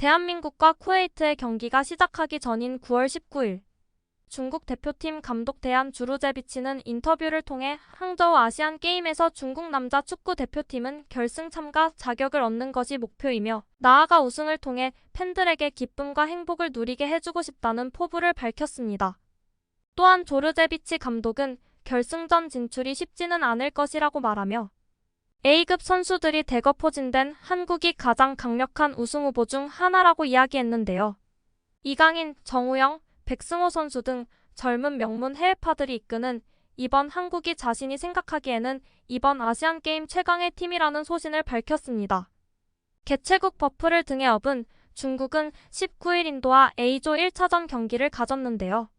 대한민국과 쿠웨이트의 경기가 시작하기 전인 9월 19일, 중국 대표팀 감독 대한 주루제비치는 인터뷰를 통해 항저우 아시안게임에서 중국 남자 축구 대표팀은 결승 참가 자격을 얻는 것이 목표이며 나아가 우승을 통해 팬들에게 기쁨과 행복을 누리게 해주고 싶다는 포부를 밝혔습니다. 또한 조르제비치 감독은 결승전 진출이 쉽지는 않을 것이라고 말하며 A급 선수들이 대거 포진된 한국이 가장 강력한 우승 후보 중 하나라고 이야기했는데요. 이강인, 정우영, 백승호 선수 등 젊은 명문 해외파들이 이끄는 이번 한국이 자신이 생각하기에는 이번 아시안게임 최강의 팀이라는 소신을 밝혔습니다. 개최국 버프를 등에 업은 중국은 19일 인도와 A조 1차전 경기를 가졌는데요.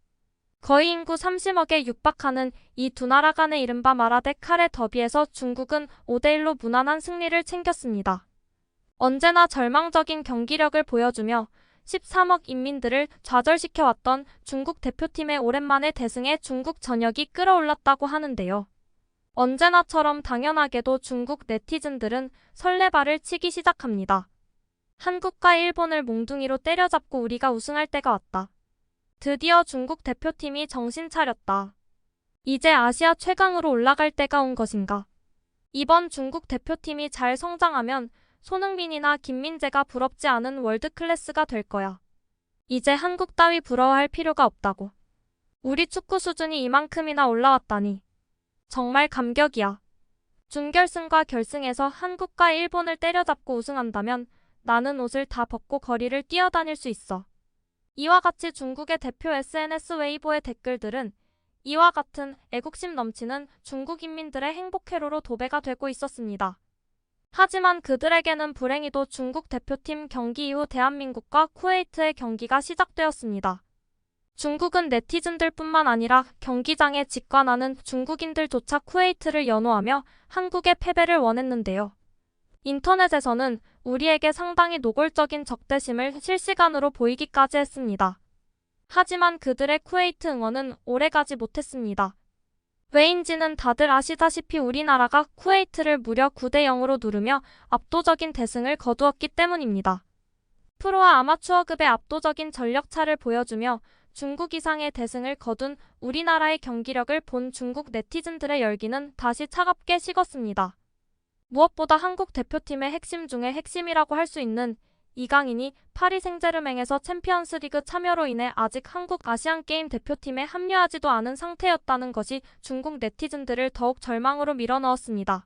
거의 인구 30억에 육박하는 이 두 나라 간의 이른바 마라데 카레 더비에서 중국은 5대1로 무난한 승리를 챙겼습니다. 언제나 절망적인 경기력을 보여주며 13억 인민들을 좌절시켜왔던 중국 대표팀의 오랜만의 대승에 중국 전역이 끌어올랐다고 하는데요. 언제나처럼 당연하게도 중국 네티즌들은 설레발을 치기 시작합니다. 한국과 일본을 몽둥이로 때려잡고 우리가 우승할 때가 왔다. 드디어 중국 대표팀이 정신 차렸다. 이제 아시아 최강으로 올라갈 때가 온 것인가. 이번 중국 대표팀이 잘 성장하면 손흥민이나 김민재가 부럽지 않은 월드클래스가 될 거야. 이제 한국 따위 부러워할 필요가 없다고. 우리 축구 수준이 이만큼이나 올라왔다니. 정말 감격이야. 준결승과 결승에서 한국과 일본을 때려잡고 우승한다면 나는 옷을 다 벗고 거리를 뛰어다닐 수 있어. 이와 같이 중국의 대표 SNS 웨이보의 댓글들은 이와 같은 애국심 넘치는 중국 인민들의 행복 회로로 도배가 되고 있었습니다. 하지만 그들에게는 불행히도 중국 대표팀 경기 이후 대한민국과 쿠웨이트의 경기가 시작되었습니다. 중국은 네티즌들뿐만 아니라 경기장에 직관하는 중국인들조차 쿠웨이트를 연호하며 한국의 패배를 원했는데요. 인터넷에서는 우리에게 상당히 노골적인 적대심을 실시간으로 보이기까지 했습니다. 하지만 그들의 쿠웨이트 응원은 오래가지 못했습니다. 왜인지는 다들 아시다시피 우리나라가 쿠웨이트를 무려 9대0으로 누르며 압도적인 대승을 거두었기 때문입니다. 프로와 아마추어급의 압도적인 전력차를 보여주며 중국 이상의 대승을 거둔 우리나라의 경기력을 본 중국 네티즌들의 열기는 다시 차갑게 식었습니다. 무엇보다 한국 대표팀의 핵심 중의 핵심이라고 할 수 있는 이강인이 파리 생제르맹에서 챔피언스리그 참여로 인해 아직 한국 아시안게임 대표팀에 합류하지도 않은 상태였다는 것이 중국 네티즌들을 더욱 절망으로 밀어넣었습니다.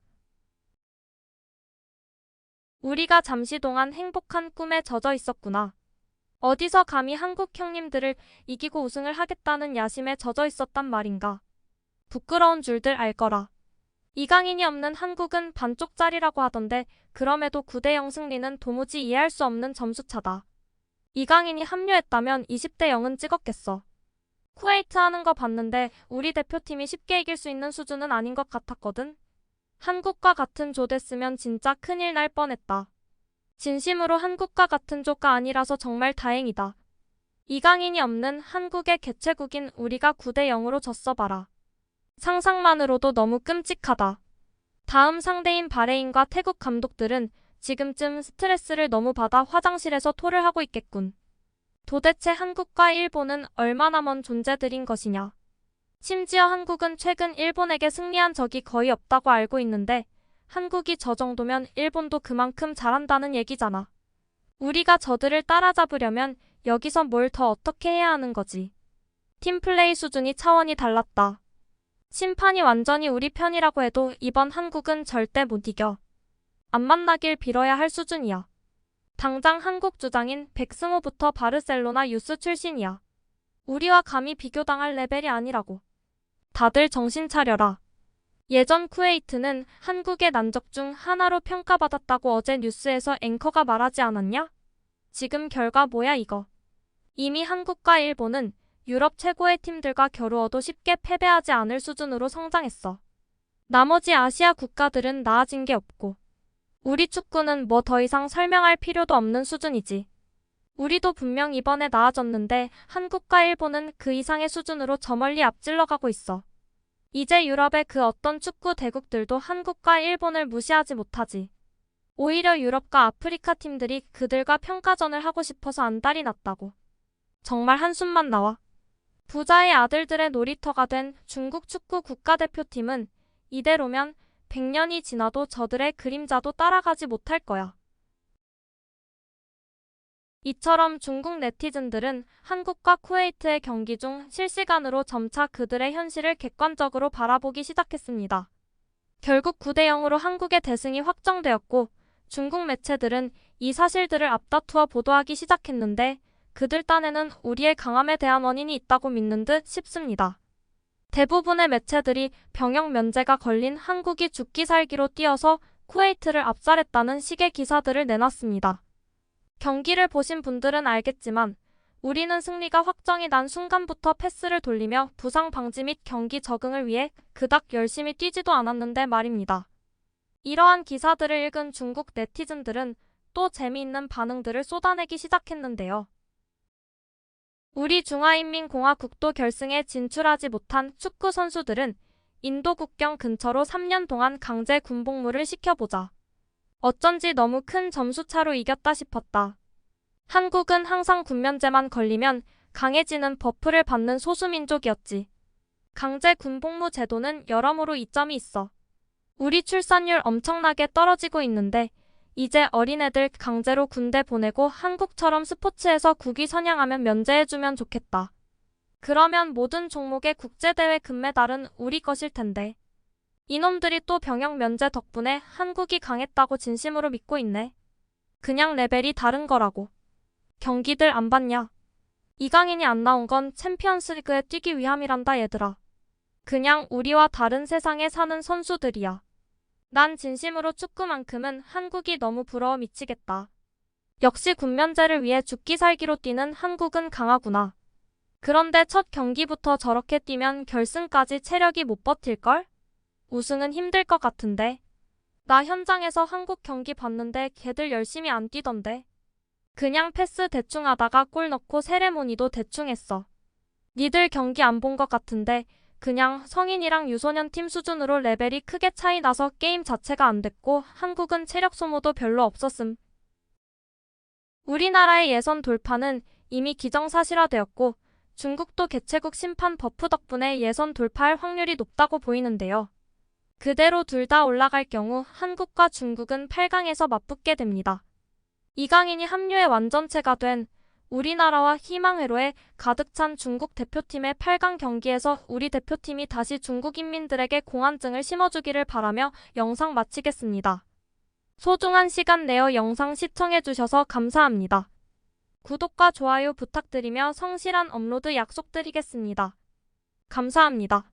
우리가 잠시 동안 행복한 꿈에 젖어 있었구나. 어디서 감히 한국 형님들을 이기고 우승을 하겠다는 야심에 젖어 있었단 말인가. 부끄러운 줄들 알 거라. 이강인이 없는 한국은 반쪽짜리라고 하던데 그럼에도 9대0 승리는 도무지 이해할 수 없는 점수차다. 이강인이 합류했다면 20대0은 찍었겠어. 쿠웨이트 하는 거 봤는데 우리 대표팀이 쉽게 이길 수 있는 수준은 아닌 것 같았거든. 한국과 같은 조 됐으면 진짜 큰일 날 뻔했다. 진심으로 한국과 같은 조가 아니라서 정말 다행이다. 이강인이 없는 한국의 개최국인 우리가 9대0으로 졌어 봐라. 상상만으로도 너무 끔찍하다. 다음 상대인 바레인과 태국 감독들은 지금쯤 스트레스를 너무 받아 화장실에서 토를 하고 있겠군. 도대체 한국과 일본은 얼마나 먼 존재들인 것이냐. 심지어 한국은 최근 일본에게 승리한 적이 거의 없다고 알고 있는데 한국이 저 정도면 일본도 그만큼 잘한다는 얘기잖아. 우리가 저들을 따라잡으려면 여기서 뭘 더 어떻게 해야 하는 거지. 팀플레이 수준이 차원이 달랐다. 심판이 완전히 우리 편이라고 해도 이번 한국은 절대 못 이겨. 안 만나길 빌어야 할 수준이야. 당장 한국 주장인 백승호부터 바르셀로나 유스 출신이야. 우리와 감히 비교당할 레벨이 아니라고. 다들 정신 차려라. 예전 쿠웨이트는 한국의 난적 중 하나로 평가받았다고 어제 뉴스에서 앵커가 말하지 않았냐? 지금 결과 뭐야 이거. 이미 한국과 일본은 유럽 최고의 팀들과 겨루어도 쉽게 패배하지 않을 수준으로 성장했어. 나머지 아시아 국가들은 나아진 게 없고 우리 축구는 뭐 더 이상 설명할 필요도 없는 수준이지. 우리도 분명 이번에 나아졌는데 한국과 일본은 그 이상의 수준으로 저 멀리 앞질러 가고 있어. 이제 유럽의 그 어떤 축구 대국들도 한국과 일본을 무시하지 못하지. 오히려 유럽과 아프리카 팀들이 그들과 평가전을 하고 싶어서 안달이 났다고. 정말 한숨만 나와. 부자의 아들들의 놀이터가 된 중국 축구 국가대표팀은 이대로면 100년이 지나도 저들의 그림자도 따라가지 못할 거야. 이처럼 중국 네티즌들은 한국과 쿠웨이트의 경기 중 실시간으로 점차 그들의 현실을 객관적으로 바라보기 시작했습니다. 결국 9대0으로 한국의 대승이 확정되었고 중국 매체들은 이 사실들을 앞다투어 보도하기 시작했는데 그들 딴에는 우리의 강함에 대한 원인이 있다고 믿는 듯 싶습니다. 대부분의 매체들이 병역 면제가 걸린 한국이 죽기 살기로 뛰어서 쿠웨이트를 압살했다는 식의 기사들을 내놨습니다. 경기를 보신 분들은 알겠지만 우리는 승리가 확정이 난 순간부터 패스를 돌리며 부상 방지 및 경기 적응을 위해 그닥 열심히 뛰지도 않았는데 말입니다. 이러한 기사들을 읽은 중국 네티즌들은 또 재미있는 반응들을 쏟아내기 시작했는데요. 우리 중화인민공화국도 결승에 진출하지 못한 축구 선수들은 인도 국경 근처로 3년 동안 강제 군복무를 시켜보자. 어쩐지 너무 큰 점수차로 이겼다 싶었다. 한국은 항상 군면제만 걸리면 강해지는 버프를 받는 소수민족이었지. 강제 군복무 제도는 여러모로 이점이 있어. 우리 출산율 엄청나게 떨어지고 있는데 이제 어린애들 강제로 군대 보내고 한국처럼 스포츠에서 국위 선양하면 면제해주면 좋겠다. 그러면 모든 종목의 국제대회 금메달은 우리 것일 텐데. 이놈들이 또 병역 면제 덕분에 한국이 강했다고 진심으로 믿고 있네. 그냥 레벨이 다른 거라고. 경기들 안 봤냐? 이강인이 안 나온 건 챔피언스리그에 뛰기 위함이란다 얘들아. 그냥 우리와 다른 세상에 사는 선수들이야. 난 진심으로 축구만큼은 한국이 너무 부러워 미치겠다. 역시 군면제를 위해 죽기 살기로 뛰는 한국은 강하구나. 그런데 첫 경기부터 저렇게 뛰면 결승까지 체력이 못 버틸걸? 우승은 힘들 것 같은데. 나 현장에서 한국 경기 봤는데 걔들 열심히 안 뛰던데. 그냥 패스 대충 하다가 골 넣고 세레모니도 대충 했어. 니들 경기 안 본 것 같은데 그냥 성인이랑 유소년 팀 수준으로 레벨이 크게 차이 나서 게임 자체가 안 됐고 한국은 체력 소모도 별로 없었음. 우리나라의 예선 돌파는 이미 기정사실화되었고 중국도 개최국 심판 버프 덕분에 예선 돌파할 확률이 높다고 보이는데요. 그대로 둘 다 올라갈 경우 한국과 중국은 8강에서 맞붙게 됩니다. 이강인이 합류의 완전체가 된 우리나라와 희망회로에 가득 찬 중국 대표팀의 8강 경기에서 우리 대표팀이 다시 중국 인민들에게 공안증을 심어주기를 바라며 영상 마치겠습니다. 소중한 시간 내어 영상 시청해주셔서 감사합니다. 구독과 좋아요 부탁드리며 성실한 업로드 약속드리겠습니다. 감사합니다.